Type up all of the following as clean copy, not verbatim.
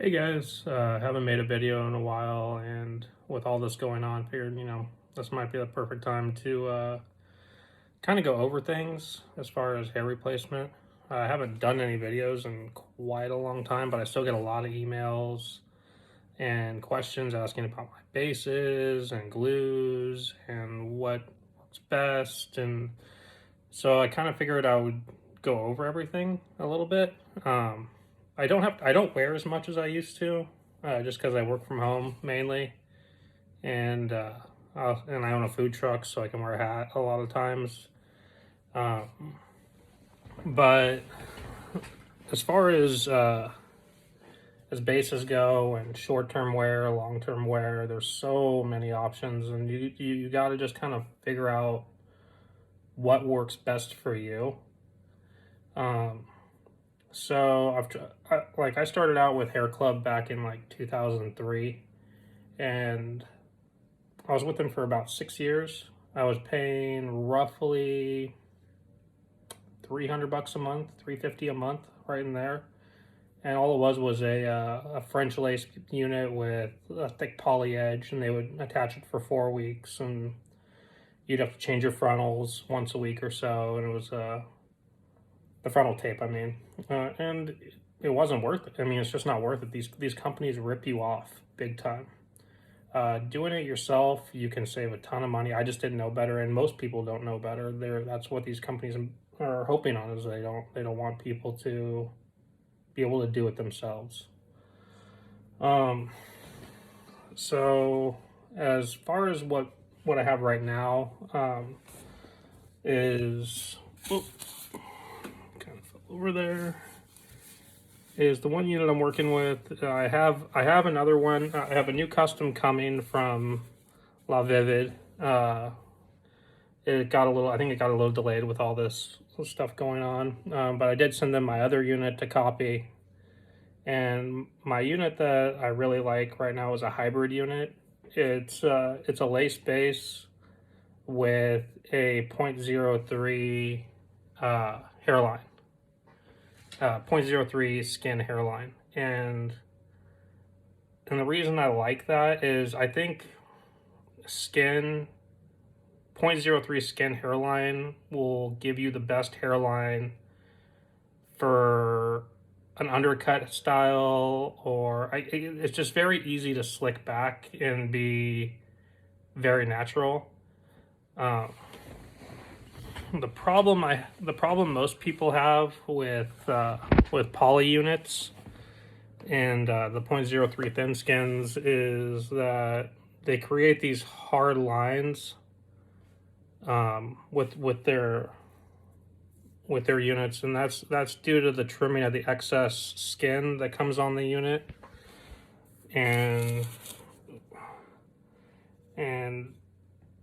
Hey guys, haven't made a video in a while, and with all this going on, figured this might be the perfect time to kind of go over things as far as hair replacement. I haven't done any videos in quite a long time, but I still get a lot of emails and questions asking about my bases and glues and what works best, and so I kind of figured I would go over everything a little bit. Um, I don't wear as much as I used to, just because I work from home mainly, and and I own a food truck, so I can wear a hat a lot of times. Um, but as far as bases go and short term wear, long term wear, there's so many options, and you got to just kind of figure out what works best for you. Um, So I started out with Hair Club back in like 2003, and I was with them for about 6 years. I was paying roughly $300 a month, 350 a month, right in there. And all it was a French lace unit with a thick poly edge, and they would attach it for 4 weeks, and you'd have to change your frontals once a week or so, and it was the frontal tape, I mean, and it wasn't worth it. I mean, it's just not worth it. These companies rip you off big time. Doing it yourself, you can save a ton of money. I just didn't know better, and most people don't know better. That's what these companies are hoping on, is they don't want people to be able to do it themselves. Um, so as far as what I have right now, is kind of over there. Is the one unit I'm working with. I have another one. I have a new custom coming from Lavivid. It got a little. I think it got a little delayed with all this stuff going on. But I did send them my other unit to copy. And my unit that I really like right now is a hybrid unit. It's a lace base with a .03 hairline. 0.03 skin hairline. And the reason I like that is I think skin 0.03 skin hairline will give you the best hairline for an undercut style, it's just very easy to slick back and be very natural. Um, the problem most people have with poly units and the .03 thin skins is that they create these hard lines with their units, and that's due to the trimming of the excess skin that comes on the unit, and and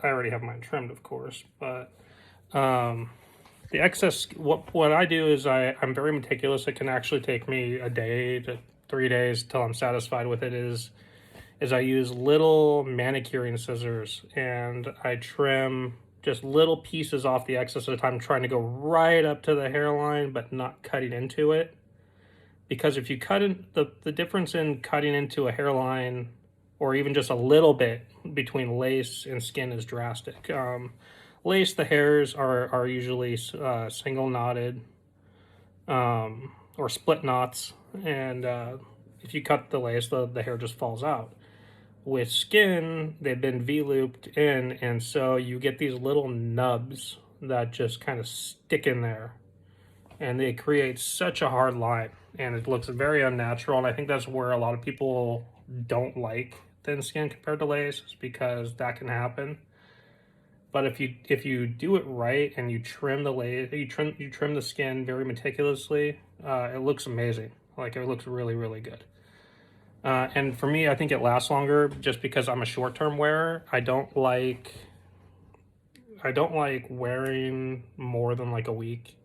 I already have mine trimmed, of course, but the excess. What I do is I'm very meticulous. It can actually take me a day to 3 days till I'm satisfied with it. Is I use little manicuring scissors, and I trim just little pieces off the excess of the time, trying to go right up to the hairline, but not cutting into it. Because if you cut in, the difference in cutting into a hairline, or even just a little bit between lace and skin, is drastic. Lace, the hairs are usually single knotted or split knots, and if you cut the lace, the hair just falls out. With skin, they've been V-looped in, and so you get these little nubs that just kind of stick in there, and they create such a hard line, and it looks very unnatural, and I think that's where a lot of people don't like thin skin compared to lace, is because that can happen. But if you do it right and you trim the lace, you trim the skin very meticulously, it looks amazing. Like, it looks really, really good. And for me, I think it lasts longer just because I'm a short-term wearer. I don't like wearing more than like a week.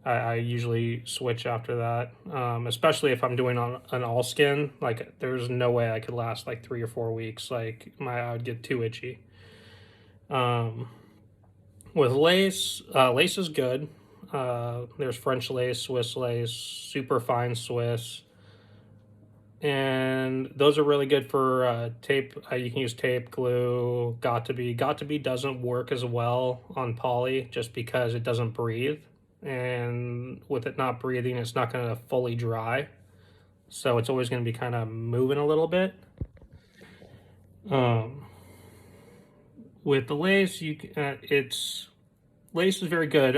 I usually switch after that, especially if I'm doing on an all skin. Like, there's no way I could last like 3 or 4 weeks. Like, I would get too itchy. Um, with lace, lace is good. There's French lace, Swiss lace, super fine Swiss. and those are really good for tape. You can use tape, glue, got to be. Got to be doesn't work as well on poly just because it doesn't breathe, and with it not breathing, it's not going to fully dry, so it's always going to be kind of moving a little bit. With the lace, lace is very good.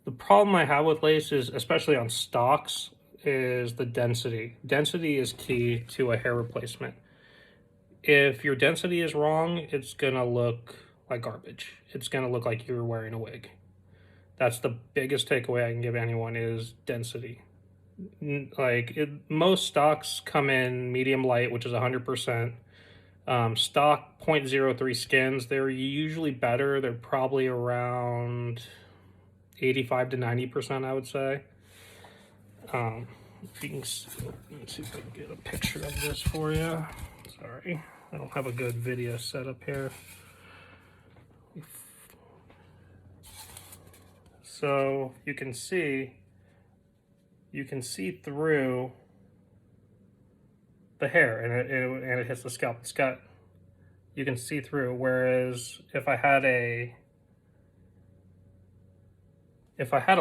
The problem I have with lace is, especially on stocks, is the density. Density is key to a hair replacement. If your density is wrong, it's gonna look like garbage. It's gonna look like you're wearing a wig. That's the biggest takeaway I can give anyone is density. Most stocks come in medium light, which is 100%. Stock 0.03 skins, they're usually better. They're probably around 85 to 90%, I would say. If you can see, let's see if I can get a picture of this for you. Sorry, I don't have a good video set up here. So you can see through the hair, and it hits the scalp. You can see through. Whereas if I had a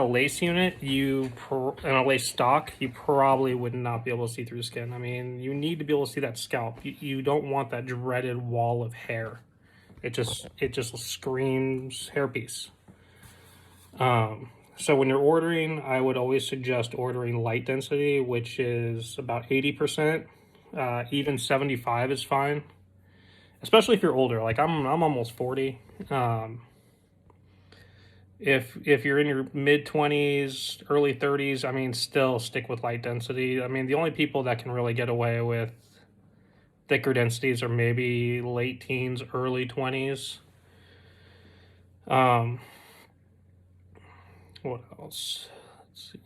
lace unit, and a lace stock, you probably would not be able to see through skin. I mean, you need to be able to see that scalp. You don't want that dreaded wall of hair. It just screams hairpiece. So when you're ordering, I would always suggest ordering light density, which is about 80%. Even 75 is fine, especially if you're older. Like I'm almost 40. If you're in your mid 20s, early 30s, I mean, still stick with light density. I mean, the only people that can really get away with thicker densities are maybe late teens, early 20s. What else? Let's see.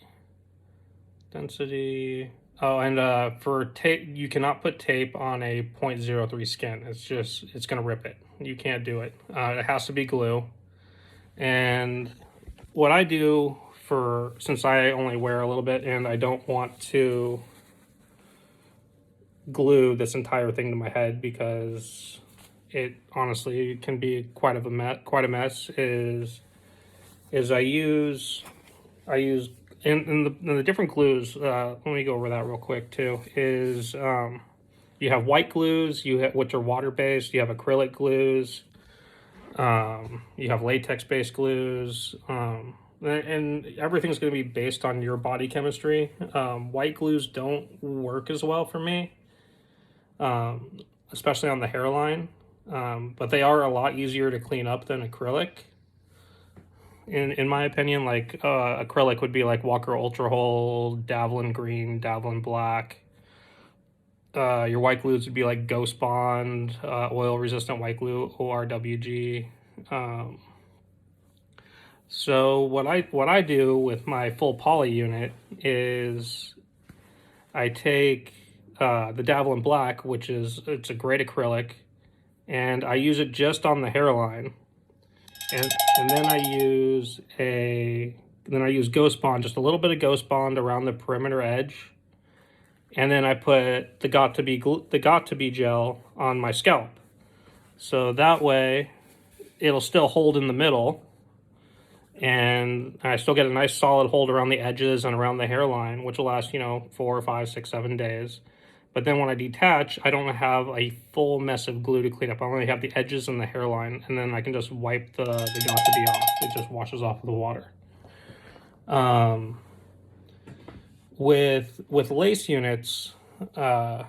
Density. Oh, and for tape, you cannot put tape on a 0.03 skin. It's going to rip it. You can't do it. It has to be glue. And what I do since I only wear a little bit and I don't want to glue this entire thing to my head because it honestly can be quite a mess, is I use in the different glues. Let me go over that real quick too. Is you have white glues, which are water based. You have acrylic glues. You have latex based glues. And everything's going to be based on your body chemistry. White glues don't work as well for me, especially on the hairline. But they are a lot easier to clean up than acrylic. In my opinion, like acrylic would be like Walker Ultra Hold, Davlin Green, Davlin Black. Your white glues would be like Ghost Bond, oil resistant white glue, ORWG. So what I do with my full poly unit is I take the Davlin Black, it's a great acrylic, and I use it just on the hairline. And then I use Ghost Bond, just a little bit of Ghost Bond around the perimeter edge, and then I put the Got to Be gel on my scalp, so that way it'll still hold in the middle, and I still get a nice solid hold around the edges and around the hairline, which will last 4, 5, 6, 7 days. But then when I detach, I don't have a full mess of glue to clean up. I only have the edges and the hairline, and then I can just wipe the Got to Be off. It just washes off with the water. With lace units, the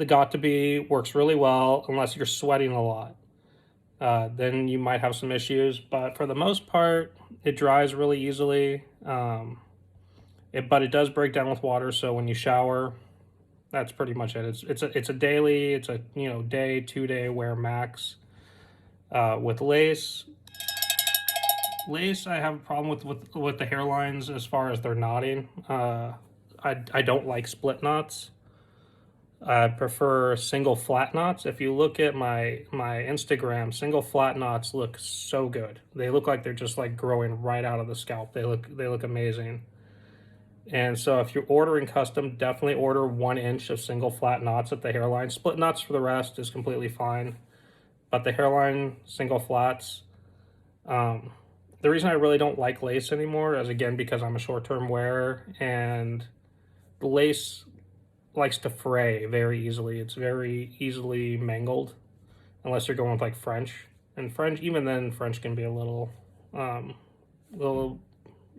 Got to Be works really well unless you're sweating a lot. Then you might have some issues, but for the most part, it dries really easily. But it does break down with water, so when you shower, that's pretty much it. It's a daily, day, 2-day wear max. With lace, I have a problem with the hairlines as far as they're knotting. I don't like split knots. I prefer single flat knots. If you look at my Instagram, single flat knots look so good. They look like they're just like growing right out of the scalp. They look amazing. And so if you're ordering custom, definitely order 1 inch of single flat knots at the hairline. Split knots for the rest is completely fine. But the hairline single flats, the reason I really don't like lace anymore is, again, because I'm a short-term wearer, and the lace likes to fray very easily. It's very easily mangled unless you're going with like French. And French, even then, French can be a little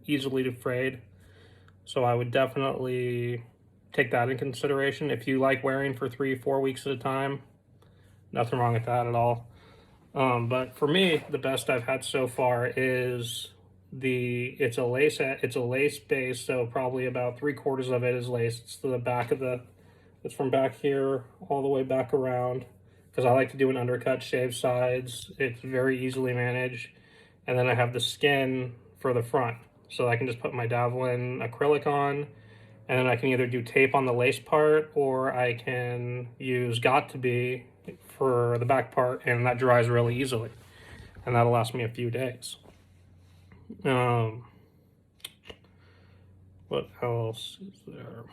easily frayed. So I would definitely take that in consideration. If you like wearing for 3-4 weeks at a time, nothing wrong with that at all. But for me, the best I've had so far is it's a lace base, so probably about 3/4 of it is lace. It's to the back of it's from back here all the way back around, because I like to do an undercut, shave sides. It's very easily managed. And then I have the skin for the front, so I can just put my Davlin acrylic on, and then I can either do tape on the lace part, or I can use Got To Be for the back part, and that dries really easily, and that'll last me a few days. What else is there?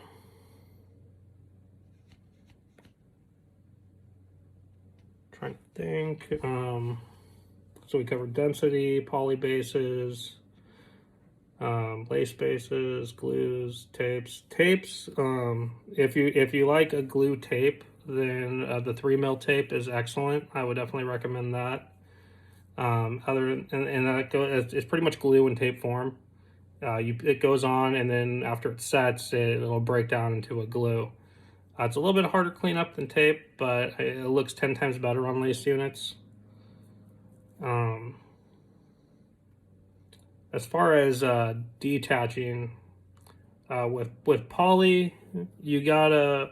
Trying to think. So we covered density, poly bases, lace bases, glues, tapes. If you like a glue tape, then the 3mm tape is excellent. I would definitely recommend that. It's pretty much glue in tape form. It goes on, and then after it sets, it'll break down into a glue. It's a little bit harder to clean up than tape, but it looks 10 times better on lace units. As far as detaching, with poly, you gotta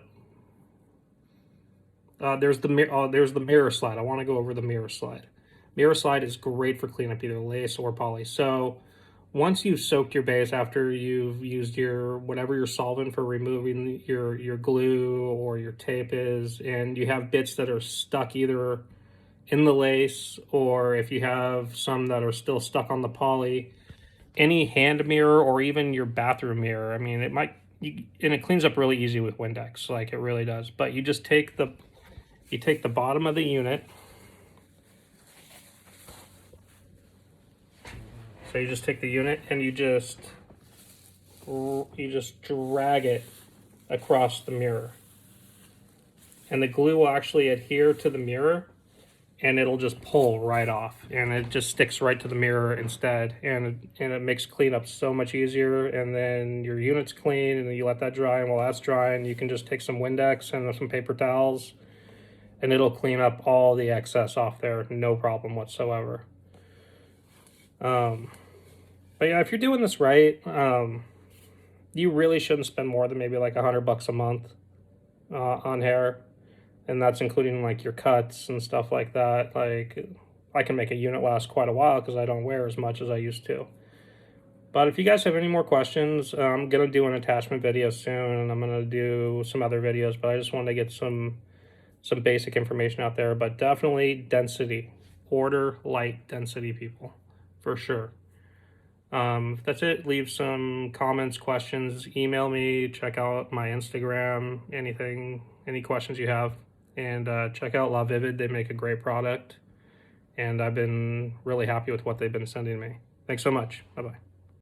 there's the mirror slide. I want to go over the mirror slide. Mirror slide is great for cleaning up either lace or poly. So once you've soaked your base, after you've used whatever your solvent for removing your glue or your tape is, and you have bits that are stuck either in the lace, or if you have some that are still stuck on the poly, any hand mirror or even your bathroom mirror, I mean, and it cleans up really easy with Windex, like it really does. But you just take the bottom of the unit. So you just take the unit and you just drag it across the mirror. And the glue will actually adhere to the mirror, and it'll just pull right off, and it just sticks right to the mirror instead, and it makes cleanup so much easier. And then your unit's clean, and then you let that dry, and while that's drying, you can just take some Windex and some paper towels, and it'll clean up all the excess off there, no problem whatsoever. But yeah, if you're doing this right, you really shouldn't spend more than maybe like $100 a month on hair. And that's including like your cuts and stuff like that. Like, I can make a unit last quite a while because I don't wear as much as I used to. But if you guys have any more questions, I'm going to do an attachment video soon, and I'm going to do some other videos, but I just wanted to get some basic information out there. But definitely density. Order light density, people, for sure. That's it. Leave some comments, questions, email me, check out my Instagram, any questions you have. And check out Lavivid. They make a great product, and I've been really happy with what they've been sending me. Thanks so much. Bye-bye.